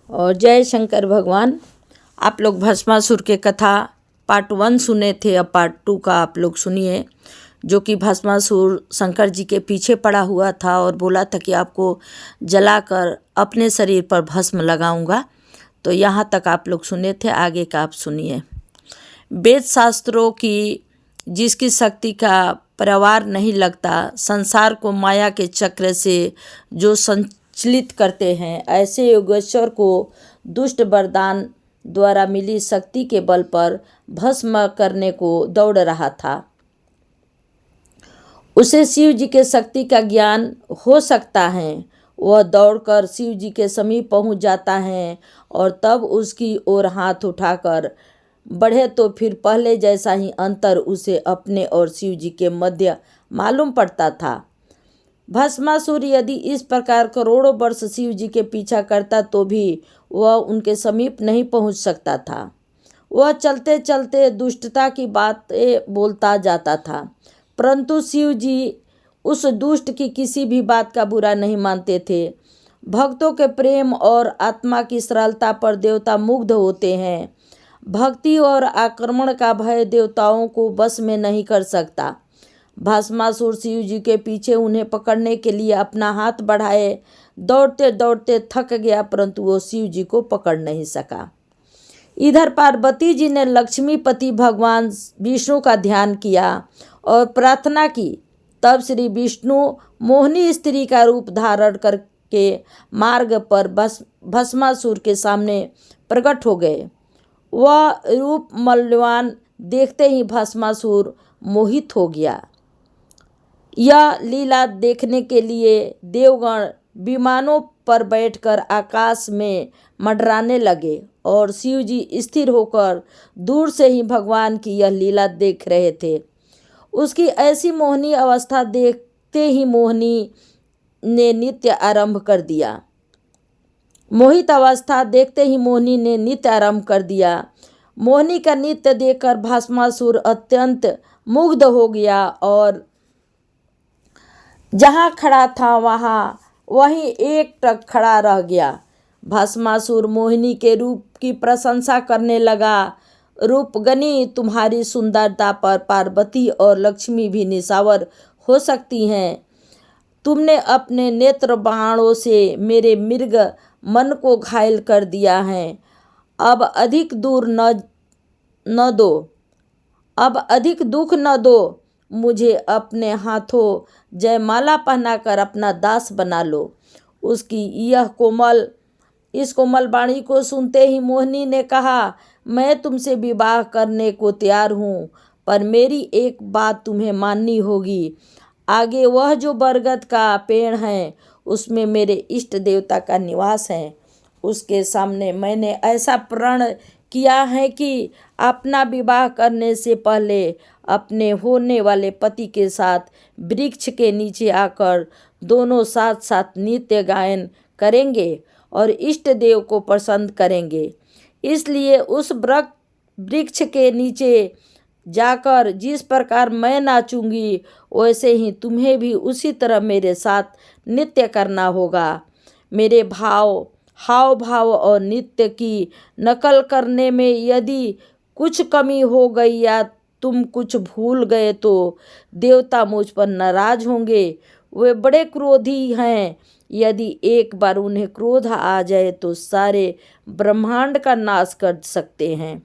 और जय शंकर भगवान। आप लोग भस्मासुर के कथा पार्ट 1 सुने थे, अब पार्ट 2 का आप लोग सुनिए। जो कि भस्मासुर शंकर जी के पीछे पड़ा हुआ था और बोला था कि आपको जलाकर अपने शरीर पर भस्म लगाऊंगा। तो यहाँ तक आप लोग सुने थे, आगे का आप सुनिए। वेद शास्त्रों की जिसकी शक्ति का परिवार नहीं लगता, संसार को माया के चक्र से जो संचलित करते हैं, ऐसे योगेश्वर को दुष्ट वरदान द्वारा मिली शक्ति के बल पर भस्म करने को दौड़ रहा था। उसे शिव जी के शक्ति का ज्ञान हो सकता है। वह दौड़कर शिव जी के समीप पहुंच जाता है और तब उसकी ओर हाथ उठाकर बढ़े तो फिर पहले जैसा ही अंतर उसे अपने और शिव जी के मध्य मालूम पड़ता था। भस्मासुर यदि इस प्रकार करोड़ों वर्ष शिव जी के पीछा करता तो भी वह उनके समीप नहीं पहुंच सकता था। वह चलते चलते दुष्टता की बातें बोलता जाता था, परंतु शिव जी उस दुष्ट की किसी भी बात का बुरा नहीं मानते थे। भक्तों के प्रेम और आत्मा की सरलता पर देवता मुग्ध होते हैं। भक्ति और आक्रमण का भय देवताओं को बस में नहीं कर सकता। भस्मासुर शिव जी के पीछे उन्हें पकड़ने के लिए अपना हाथ बढ़ाए दौड़ते दौड़ते थक गया, परंतु वो शिव जी को पकड़ नहीं सका। इधर पार्वती जी ने लक्ष्मीपति भगवान विष्णु का ध्यान किया और प्रार्थना की। तब श्री विष्णु मोहिनी स्त्री का रूप धारण करके मार्ग पर भस्मासुर के सामने प्रकट हो गए। वह रूप मल्यवान देखते ही भस्मासुर मोहित हो गया। यह लीला देखने के लिए देवगण विमानों पर बैठकर आकाश में मंडराने लगे और शिव जी स्थिर होकर दूर से ही भगवान की यह लीला देख रहे थे। उसकी ऐसी मोहनी अवस्था देखते ही मोहिनी ने नृत्य आरंभ कर दिया। मोहित अवस्था देखते ही मोहिनी ने नृत्य आरंभ कर दिया। मोहिनी का नृत्य देखकर भस्मासुर अत्यंत मुग्ध हो गया और जहाँ खड़ा था वहीं एक टक खड़ा रह गया। भस्मासुर मोहिनी के रूप की प्रशंसा करने लगा। रूपगनी, तुम्हारी सुंदरता पर पार्वती और लक्ष्मी भी निशावर हो सकती हैं। तुमने अपने नेत्र बाणों से मेरे मृग मन को घायल कर दिया है। अब अधिक दुख न दो। मुझे अपने हाथों जयमाला पहनाकर अपना दास बना लो। उसकी इस कोमल वाणी को सुनते ही मोहिनी ने कहा, मैं तुमसे विवाह करने को तैयार हूँ, पर मेरी एक बात तुम्हें माननी होगी। आगे वह जो बरगद का पेड़ है उसमें मेरे इष्ट देवता का निवास है। उसके सामने मैंने ऐसा प्रण किया है कि अपना विवाह करने से पहले अपने होने वाले पति के साथ वृक्ष के नीचे आकर दोनों साथ साथ नृत्य गायन करेंगे और इष्ट देव को प्रसन्न करेंगे। इसलिए उस वृक्ष के नीचे जाकर जिस प्रकार मैं नाचूंगी वैसे ही तुम्हें भी उसी तरह मेरे साथ नृत्य करना होगा। मेरे हाव भाव और नृत्य की नकल करने में यदि कुछ कमी हो गई या तुम कुछ भूल गए तो देवता मुझ पर नाराज होंगे। वे बड़े क्रोधी हैं। यदि एक बार उन्हें क्रोध आ जाए तो सारे ब्रह्मांड का नाश कर सकते हैं।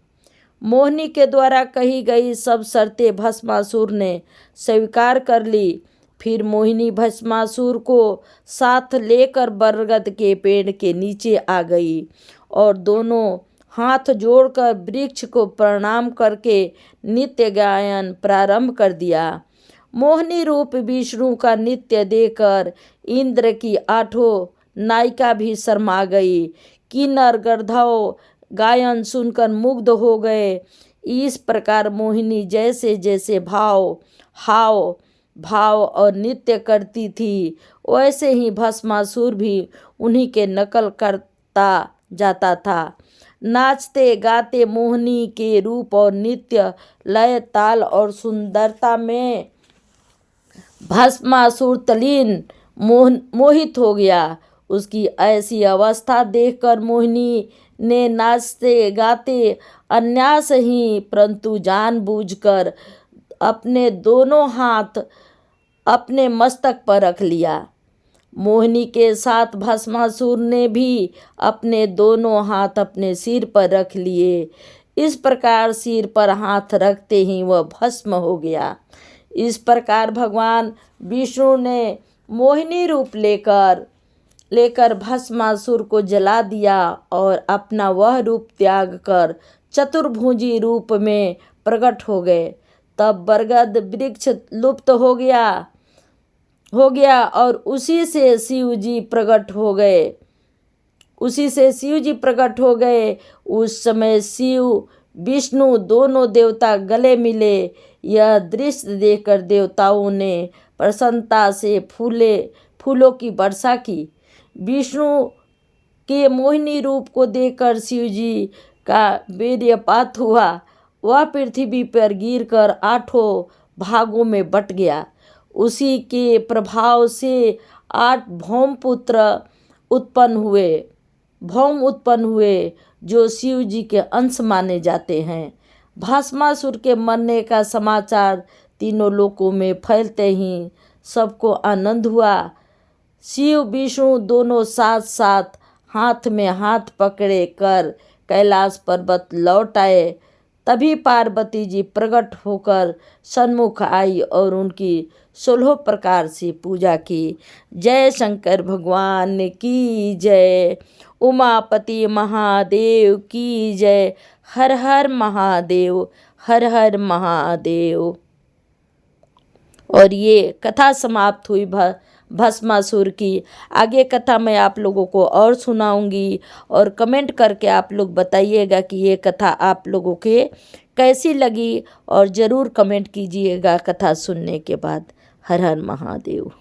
मोहिनी के द्वारा कही गई सब शर्तें भस्मासुर ने स्वीकार कर ली। फिर मोहिनी भस्मासुर को साथ लेकर बरगद के पेड़ के नीचे आ गई और दोनों हाथ जोड़कर वृक्ष को प्रणाम करके नृत्य गायन प्रारंभ कर दिया। मोहिनी रूप विष्णु का नृत्य देखकर इंद्र की 8 नायिका भी शर्मा गई। किन्नर गंधर्व गायन सुनकर मुग्ध हो गए। इस प्रकार मोहिनी जैसे जैसे हाव भाव और नृत्य करती थी वैसे ही भस्मासुर भी उन्हीं के नकल करता जाता था। नाचते गाते मोहिनी के रूप और नृत्य, लय, ताल और सुंदरता में भस्मासुर तल्लीन मोहित हो गया। उसकी ऐसी अवस्था देखकर मोहिनी ने नाचते गाते अन्यास ही परंतु जानबूझकर अपने दोनों हाथ अपने मस्तक पर रख लिया। मोहिनी के साथ भस्मासुर ने भी अपने दोनों हाथ अपने सिर पर रख लिए। इस प्रकार सिर पर हाथ रखते ही वह भस्म हो गया। इस प्रकार भगवान विष्णु ने मोहिनी रूप लेकर भस्मासुर को जला दिया और अपना वह रूप त्याग कर चतुर्भुजी रूप में प्रकट हो गए। तब बरगद वृक्ष लुप्त हो गया और उसी से शिव जी प्रकट हो गए। उस समय शिव विष्णु दोनों देवता गले मिले। यह दृश्य देखकर देवताओं ने प्रसन्नता से फूलों की वर्षा की। विष्णु के मोहिनी रूप को देखकर शिव जी का वीर्यपात हुआ। वह पृथ्वी पर गिरकर 8 भागों में बट गया। उसी के प्रभाव से 8 भौम उत्पन्न हुए जो शिव जी के अंश माने जाते हैं। भस्मासुर के मरने का समाचार तीनों लोकों में फैलते ही सबको आनंद हुआ। शिव विष्णु दोनों साथ साथ हाथ में हाथ पकड़े कर कैलाश पर्वत लौट आए। तभी पार्वती जी प्रकट होकर सन्मुख आई और उनकी 16 प्रकार से पूजा की। जय शंकर भगवान की जय। उमापति महादेव की जय। हर हर महादेव, हर हर महादेव। और ये कथा समाप्त हुई भस्मासुर की। आगे कथा मैं आप लोगों को और सुनाऊंगी और कमेंट करके आप लोग बताइएगा कि ये कथा आप लोगों के कैसी लगी और ज़रूर कमेंट कीजिएगा कथा सुनने के बाद। हर हर महादेव।